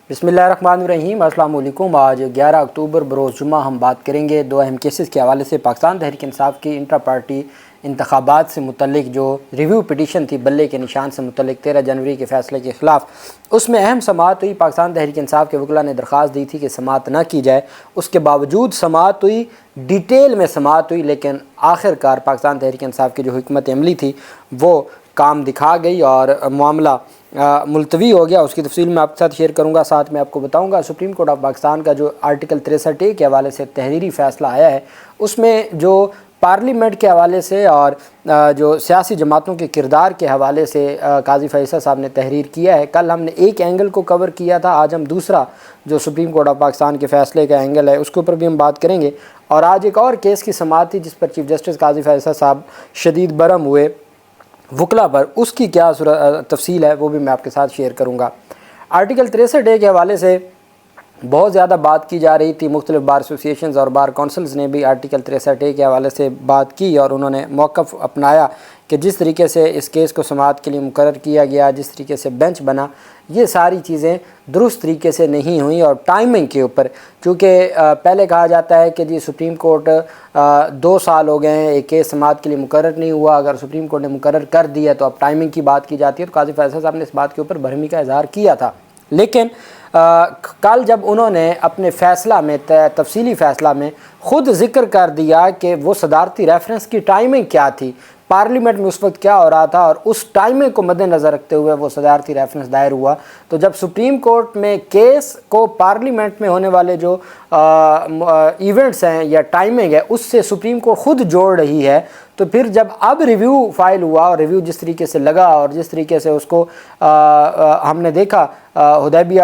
بسم اللہ الرحمن الرحیم، السلام علیکم۔ آج 11 اکتوبر بروز جمعہ ہم بات کریں گے دو اہم کیسز کے حوالے سے۔ پاکستان تحریک انصاف کی انٹرا پارٹی انتخابات سے متعلق جو ریویو پٹیشن تھی بلے کے نشان سے متعلق 13 جنوری کے فیصلے کے خلاف، اس میں اہم سماعت ہوئی۔ پاکستان تحریک انصاف کے وکلاء نے درخواست دی تھی کہ سماعت نہ کی جائے، اس کے باوجود سماعت ہوئی، ڈیٹیل میں سماعت ہوئی، لیکن آخر کار پاکستان تحریک انصاف کی جو حکمت عملی تھی وہ کام دکھا گئی اور معاملہ ملتوی ہو گیا۔ اس کی تفصیل میں آپ کے ساتھ شیئر کروں گا، ساتھ میں آپ کو بتاؤں گا سپریم کورٹ آف پاکستان کا جو آرٹیکل 63A کے حوالے سے تحریری فیصلہ آیا ہے، اس میں جو پارلیمنٹ کے حوالے سے اور جو سیاسی جماعتوں کے کردار کے حوالے سے قاضی فیصل صاحب نے تحریر کیا ہے۔ کل ہم نے ایک اینگل کو کور کیا تھا، آج ہم دوسرا جو سپریم کورٹ آف پاکستان کے فیصلے کا اینگل ہے اس کے اوپر بھی ہم بات کریں گے۔ اور آج ایک اور کیس کی سماعت تھی جس پر چیف جسٹس قاضی فیصل صاحب شدید برہم ہوئے وکلاء پر، اس کی کیا تفصیل ہے وہ بھی میں آپ کے ساتھ شیئر کروں گا۔ آرٹیکل 63A کے حوالے سے بہت زیادہ بات کی جا رہی تھی، مختلف بار ایسوسیشنز اور بار کونسلز نے بھی آرٹیکل 63A کے حوالے سے بات کی اور انہوں نے موقف اپنایا کہ جس طریقے سے اس کیس کو سماعت کے لیے مقرر کیا گیا، جس طریقے سے بینچ بنا، یہ ساری چیزیں درست طریقے سے نہیں ہوئیں۔ اور ٹائمنگ کے اوپر چونکہ پہلے کہا جاتا ہے کہ جی سپریم کورٹ 2 سال ہو گئے ہیں، ایک کیس سماعت کے لیے مقرر نہیں ہوا، اگر سپریم کورٹ نے مقرر کر دیا تو اب ٹائمنگ کی بات کی جاتی ہے۔ تو قاضی فیصل صاحب نے اس بات کے اوپر برہمی کا اظہار کیا تھا، لیکن کل جب انہوں نے اپنے فیصلہ میں تفصیلی فیصلہ میں خود ذکر کر دیا کہ وہ صدارتی ریفرنس کی ٹائمنگ کیا تھی، پارلیمنٹ میں اس وقت کیا ہو رہا تھا، اور اس ٹائمنگ کو مد نظر رکھتے ہوئے وہ صدارتی ریفرنس دائر ہوا، تو جب سپریم کورٹ میں کیس کو پارلیمنٹ میں ہونے والے جو ایونٹس ہیں یا ٹائمنگ ہے اس سے سپریم کورٹ خود جوڑ رہی ہے، تو پھر جب اب ریویو فائل ہوا اور ریویو جس طریقے سے لگا اور جس طریقے سے اس کو ہم نے دیکھا حدیبیہ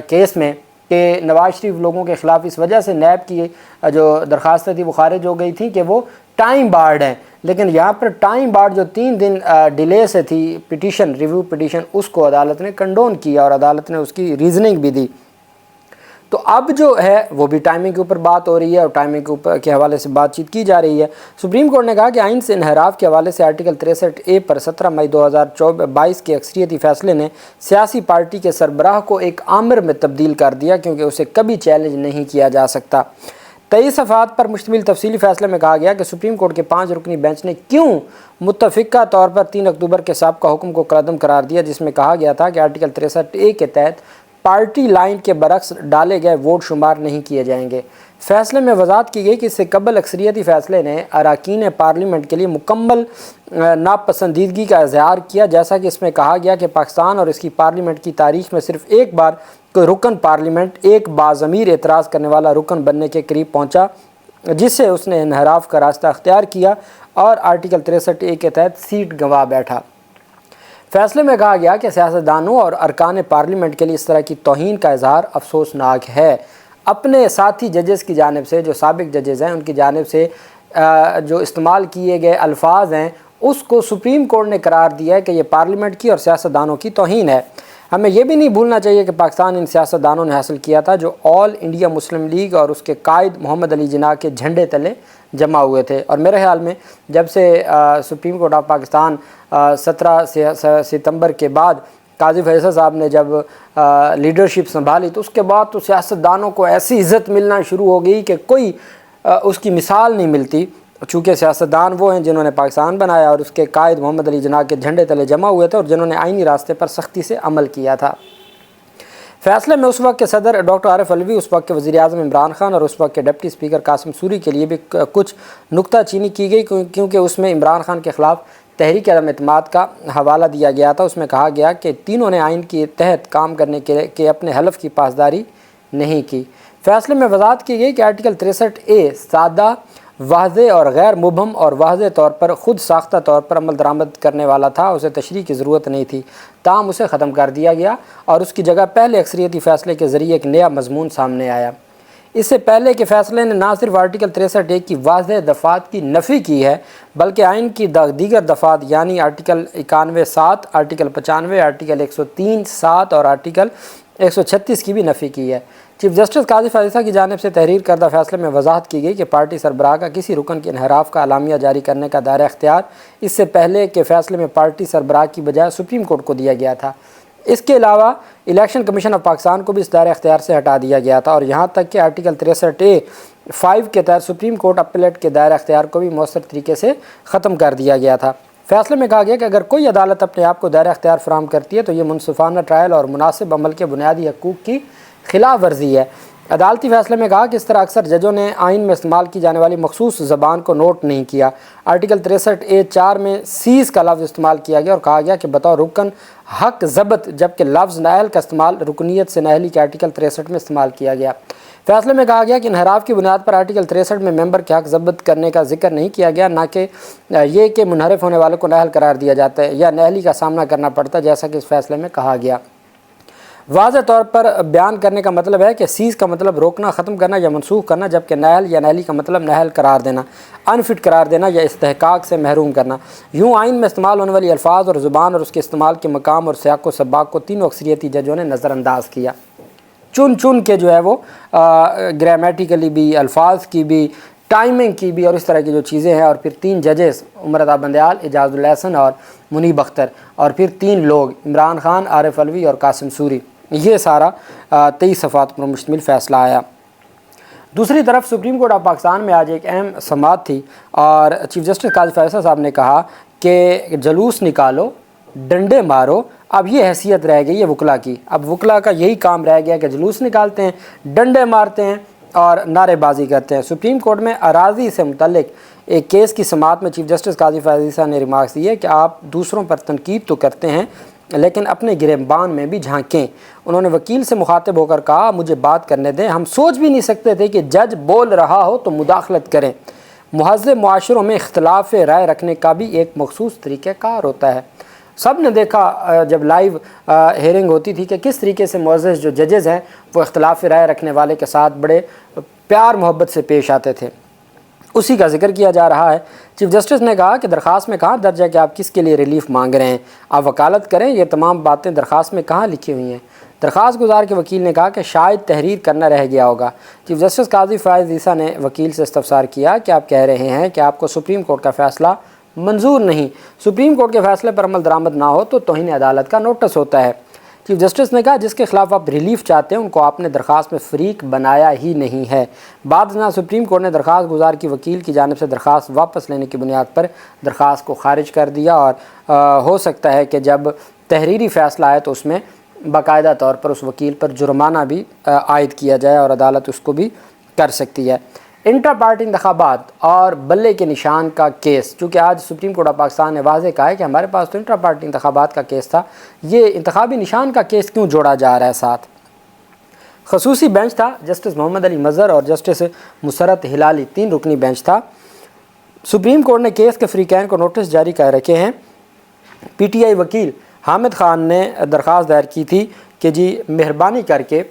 کیس میں کہ نواز شریف لوگوں کے خلاف اس وجہ سے نیب کی جو درخواستیں تھی وہ خارج ہو گئی تھیں کہ وہ ٹائم بارڈ ہیں، لیکن یہاں پر ٹائم بارڈ جو 3 دن ڈیلے سے تھی پٹیشن ریویو پٹیشن، اس کو عدالت نے کنڈون کیا اور عدالت نے اس کی ریزننگ بھی دی۔ تو اب جو ہے وہ بھی ٹائمنگ کے اوپر بات ہو رہی ہے اور ٹائمنگ کے اوپر کے حوالے سے بات چیت کی جا رہی ہے۔ سپریم کورٹ نے کہا کہ آئین سے انحراف کے حوالے سے آرٹیکل 63A پر 17 مئی 2022 کے اکثریتی فیصلے نے سیاسی پارٹی کے سربراہ کو ایک آمر میں تبدیل کر دیا کیونکہ اسے کبھی چیلنج نہیں کیا جا سکتا۔ 23 صفحات پر مشتمل تفصیلی فیصلے میں کہا گیا کہ سپریم کورٹ کے 5 رکنی بینچ نے کیوں متفقہ طور پر 3 اکتوبر کے سابقہ حکم کو کالعدم قرار دیا، جس میں کہا گیا تھا کہ آرٹیکل 63A کے تحت پارٹی لائن کے برعکس ڈالے گئے ووٹ شمار نہیں کیے جائیں گے۔ فیصلے میں وضاحت کی گئی کہ اس سے قبل اکثریتی فیصلے نے اراکین پارلیمنٹ کے لیے مکمل ناپسندیدگی کا اظہار کیا، جیسا کہ اس میں کہا گیا کہ پاکستان اور اس کی پارلیمنٹ کی تاریخ میں صرف ایک بار کوئی رکن پارلیمنٹ ایک باضمیر اعتراض کرنے والا رکن بننے کے قریب پہنچا جس سے اس نے انحراف کا راستہ اختیار کیا اور آرٹیکل 63A کے تحت سیٹ گنوا بیٹھا۔ فیصلے میں کہا گیا کہ سیاستدانوں اور ارکان پارلیمنٹ کے لیے اس طرح کی توہین کا اظہار افسوسناک ہے۔ اپنے ساتھی ججز کی جانب سے، جو سابق ججز ہیں ان کی جانب سے جو استعمال کیے گئے الفاظ ہیں اس کو سپریم کورٹ نے قرار دیا ہے کہ یہ پارلیمنٹ کی اور سیاستدانوں کی توہین ہے۔ ہمیں یہ بھی نہیں بھولنا چاہیے کہ پاکستان ان سیاستدانوں نے حاصل کیا تھا جو آل انڈیا مسلم لیگ اور اس کے قائد محمد علی جناح کے جھنڈے تلے جمع ہوئے تھے۔ اور میرے خیال میں جب سے سپریم کورٹ آف پاکستان 17 ستمبر کے بعد قاضی فیصل صاحب نے جب لیڈرشپ سنبھالی تو اس کے بعد تو سیاستدانوں کو ایسی عزت ملنا شروع ہو گئی کہ کوئی اس کی مثال نہیں ملتی، چونکہ سیاستدان وہ ہیں جنہوں نے پاکستان بنایا اور اس کے قائد محمد علی جناح کے جھنڈے تلے جمع ہوئے تھے اور جنہوں نے آئینی راستے پر سختی سے عمل کیا تھا۔ فیصلے میں اس وقت کے صدر ڈاکٹر عارف علوی، اس وقت کے وزیر اعظم عمران خان اور اس وقت کے ڈپٹی اسپیکر قاسم سوری کے لیے بھی کچھ نکتہ چینی کی گئی کیونکہ اس میں عمران خان کے خلاف تحریک عدم اعتماد کا حوالہ دیا گیا تھا۔ اس میں کہا گیا کہ تینوں نے آئین کے تحت کام کرنے کے اپنے حلف کی پاسداری نہیں کی۔ فیصلے میں وضاحت کی گئی کہ آرٹیکل 63A سادہ، واضح اور غیر مبہم اور واضح طور پر خود ساختہ طور پر عمل درآمد کرنے والا تھا، اسے تشریح کی ضرورت نہیں تھی، تاہم اسے ختم کر دیا گیا اور اس کی جگہ پہلے اکثریتی فیصلے کے ذریعے ایک نیا مضمون سامنے آیا۔ اس سے پہلے کے فیصلے نے نہ صرف آرٹیکل 63A کی واضح دفعات کی نفی کی ہے بلکہ آئین کی دیگر دفعات یعنی آرٹیکل 91(7), آرٹیکل 95، آرٹیکل 103(7) اور آرٹیکل 136 کی بھی نفی کی ہے۔ چیف جسٹس قاضی فیصل کی جانب سے تحریر کردہ فیصلے میں وضاحت کی گئی کہ پارٹی سربراہ کا کسی رکن کے انحراف کا اعلامیہ جاری کرنے کا دائرہ اختیار اس سے پہلے کے فیصلے میں پارٹی سربراہ کی بجائے سپریم کورٹ کو دیا گیا تھا۔ اس کے علاوہ الیکشن کمیشن آف پاکستان کو بھی اس دائرہ اختیار سے ہٹا دیا گیا تھا، اور یہاں تک کہ آرٹیکل 63A(5) کے تحت سپریم کورٹ اپیلیٹ کے دائرہ اختیار کو بھی مؤثر طریقے سے ختم کر دیا گیا تھا۔ فیصلے میں کہا گیا کہ اگر کوئی عدالت اپنے آپ کو دائرہ اختیار فراہم کرتی ہے تو یہ منصفانہ ٹرائل اور مناسب عمل کے بنیادی حقوق کی خلاف ورزی ہے۔ عدالتی فیصلے میں کہا کہ اس طرح اکثر ججوں نے آئین میں استعمال کی جانے والی مخصوص زبان کو نوٹ نہیں کیا۔ آرٹیکل 63A(4) میں سیز کا لفظ استعمال کیا گیا اور کہا گیا کہ بطور رکن حق ضبط، جبکہ لفظ نااہل کا استعمال رکنیت سے نااہلی کے آرٹیکل 63 میں استعمال کیا گیا۔ فیصلے میں کہا گیا کہ انحراف کی بنیاد پر آرٹیکل 63 میں ممبر کے حق ضبط کرنے کا ذکر نہیں کیا گیا، نہ کہ یہ کہ منحرف ہونے والوں کو نااہل قرار دیا جاتا ہے یا نااہلی کا سامنا کرنا پڑتا ہے، جیسا کہ اس فیصلے میں کہا گیا۔ واضح طور پر بیان کرنے کا مطلب ہے کہ سیز کا مطلب روکنا، ختم کرنا یا منسوخ کرنا، جبکہ نااہل یا نااہلی کا مطلب نااہل قرار دینا، انفٹ قرار دینا یا استحقاق سے محروم کرنا۔ یوں آئین میں استعمال ہونے والی الفاظ اور زبان اور اس کے استعمال کے مقام اور سیاق و سباق کو تینوں اکثریتی ججوں نے نظر انداز کیا۔ چن کے جو ہے وہ گرامیٹیکلی بھی، الفاظ کی بھی، ٹائمنگ کی بھی اور اس طرح کی جو چیزیں ہیں، اور پھر 3 ججز عمر عطا بندیال، اعجاز الاحسن اور منیب اختر، اور پھر 3 لوگ عمران خان، عارف علوی اور قاسم سوری، یہ سارا 23 صفحات پر مشتمل فیصلہ آیا۔ دوسری طرف سپریم کورٹ آف پاکستان میں آج ایک اہم سماعت تھی اور چیف جسٹس قاضی فیصل صاحب نے کہا کہ جلوس نکالو، ڈنڈے مارو، اب یہ حیثیت رہ گئی ہے وکلا کی۔ اب وکلا کا یہی کام رہ گیا کہ جلوس نکالتے ہیں، ڈنڈے مارتے ہیں اور نعرے بازی کرتے ہیں۔ سپریم کورٹ میں اراضی سے متعلق ایک کیس کی سماعت میں چیف جسٹس قاضی فیصل صاحب نے ریمارکس دیے کہ آپ دوسروں پر تنقید تو کرتے ہیں لیکن اپنے گریبان میں بھی جھانکیں۔ انہوں نے وکیل سے مخاطب ہو کر کہا، مجھے بات کرنے دیں، ہم سوچ بھی نہیں سکتے تھے کہ جج بول رہا ہو تو مداخلت کریں۔ مہذب معاشروں میں اختلاف رائے رکھنے کا بھی ایک مخصوص طریقہ کار ہوتا ہے۔ سب نے دیکھا جب لائیو ہیئرنگ ہوتی تھی کہ کس طریقے سے معزز جو ججز ہیں وہ اختلاف رائے رکھنے والے کے ساتھ بڑے پیار محبت سے پیش آتے تھے، اسی کا ذکر کیا جا رہا ہے۔ چیف جسٹس نے کہا کہ درخواست میں کہاں درج ہے کہ آپ کس کے لیے ریلیف مانگ رہے ہیں، آپ وکالت کریں، یہ تمام باتیں درخواست میں کہاں لکھی ہوئی ہیں۔ درخواست گزار کے وکیل نے کہا کہ شاید تحریر کرنا رہ گیا ہوگا۔ چیف جسٹس قاضی فائز عیسیٰ نے وکیل سے استفسار کیا کہ آپ کہہ رہے ہیں کہ آپ کو سپریم کورٹ کا فیصلہ منظور نہیں، سپریم کورٹ کے فیصلے پر عمل درآمد نہ ہو تو توہین عدالت کا نوٹس ہوتا ہے۔ چیف جسٹس نے کہا جس کے خلاف آپ ریلیف چاہتے ہیں ان کو آپ نے درخواست میں فریق بنایا ہی نہیں ہے۔ بعد ازاں سپریم کورٹ نے درخواست گزار کی وکیل کی جانب سے درخواست واپس لینے کی بنیاد پر درخواست کو خارج کر دیا، اور ہو سکتا ہے کہ جب تحریری فیصلہ آئے تو اس میں باقاعدہ طور پر اس وکیل پر جرمانہ بھی عائد کیا جائے اور عدالت اس کو بھی کر سکتی ہے۔ انٹرا پارٹی انتخابات اور بلے کے نشان کا کیس، چونکہ آج سپریم کورٹ آف پاکستان نے واضح کہا ہے کہ ہمارے پاس تو انٹرا پارٹی انتخابات کا کیس تھا، یہ انتخابی نشان کا کیس کیوں جوڑا جا رہا ہے ساتھ۔ خصوصی بینچ تھا، جسٹس محمد علی مظہر اور جسٹس مسرت ہلالی، 3 رکنی بینچ تھا۔ سپریم کورٹ نے کیس کے فریقین کو نوٹس جاری کر رکھے ہیں۔ پی ٹی آئی وکیل حامد خان نے درخواست دائر کی تھی کہ جی مہربانی کر کے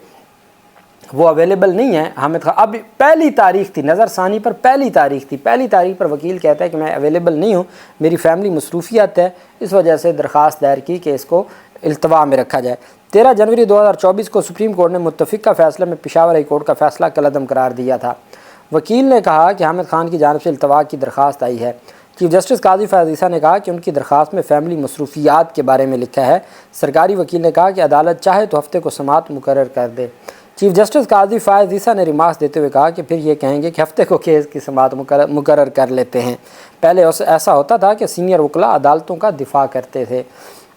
وہ اویلیبل نہیں ہے حامد خان۔ اب پہلی تاریخ تھی، نظر ثانی پر پہلی تاریخ تھی، پہلی تاریخ پر وکیل کہتا ہے کہ میں اویلیبل نہیں ہوں، میری فیملی مصروفیات ہے، اس وجہ سے درخواست دائر کی کہ اس کو التوا میں رکھا جائے۔ 13 جنوری 2024 کو سپریم کورٹ نے متفقہ فیصلے میں پشاور ہائی کورٹ کا فیصلہ کالعدم قرار دیا تھا۔ وکیل نے کہا کہ حامد خان کی جانب سے التوا کی درخواست آئی ہے۔ چیف جسٹس قاضی فیاض عیسیٰ نے کہا کہ ان کی درخواست میں فیملی مصروفیات کے بارے میں لکھا ہے۔ سرکاری وکیل نے کہا کہ عدالت چاہے تو ہفتے کو سماعت مقرر کر دے۔ چیف جسٹس قاضی فائز عیسیٰ نے ریمارکس دیتے ہوئے کہا کہ پھر یہ کہیں گے کہ ہفتے کو کیس کی سماعت مقرر کر لیتے ہیں۔ پہلے ایسا ہوتا تھا کہ سینئر وکلا عدالتوں کا دفاع کرتے تھے۔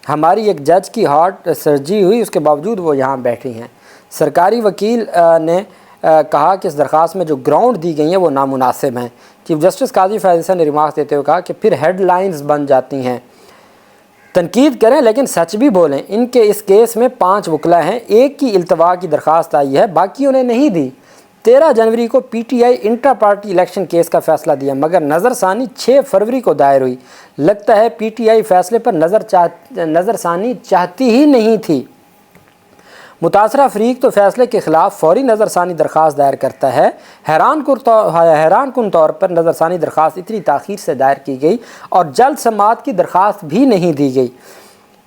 ہماری ایک جج کی ہارٹ سرجری ہوئی، اس کے باوجود وہ یہاں بیٹھی ہیں۔ سرکاری وکیل نے کہا کہ اس درخواست میں جو گراؤنڈ دی گئی ہیں وہ نامناسب ہیں۔ چیف جسٹس قاضی فیاض عیسیٰ نے ریمارکس دیتے ہوئے کہا کہ پھر ہیڈ لائنز بن جاتی ہیں، تنقید کریں لیکن سچ بھی بولیں۔ ان کے اس کیس میں 5 وکلا ہیں، ایک کی التوا کی درخواست آئی ہے، باقیوں نے نہیں دی۔ 13 جنوری کو P T I intra party election case کا فیصلہ دیا، مگر نظر ثانی 6 فروری کو دائر ہوئی۔ لگتا ہے پی ٹی آئی فیصلے پر نظر ثانی چاہتی ہی نہیں تھی۔ متاثرہ فریق تو فیصلے کے خلاف فوری نظر ثانی درخواست دائر کرتا ہے۔ حیران کن طور پر نظر ثانی درخواست اتنی تاخیر سے دائر کی گئی اور جلد سماعت کی درخواست بھی نہیں دی گئی۔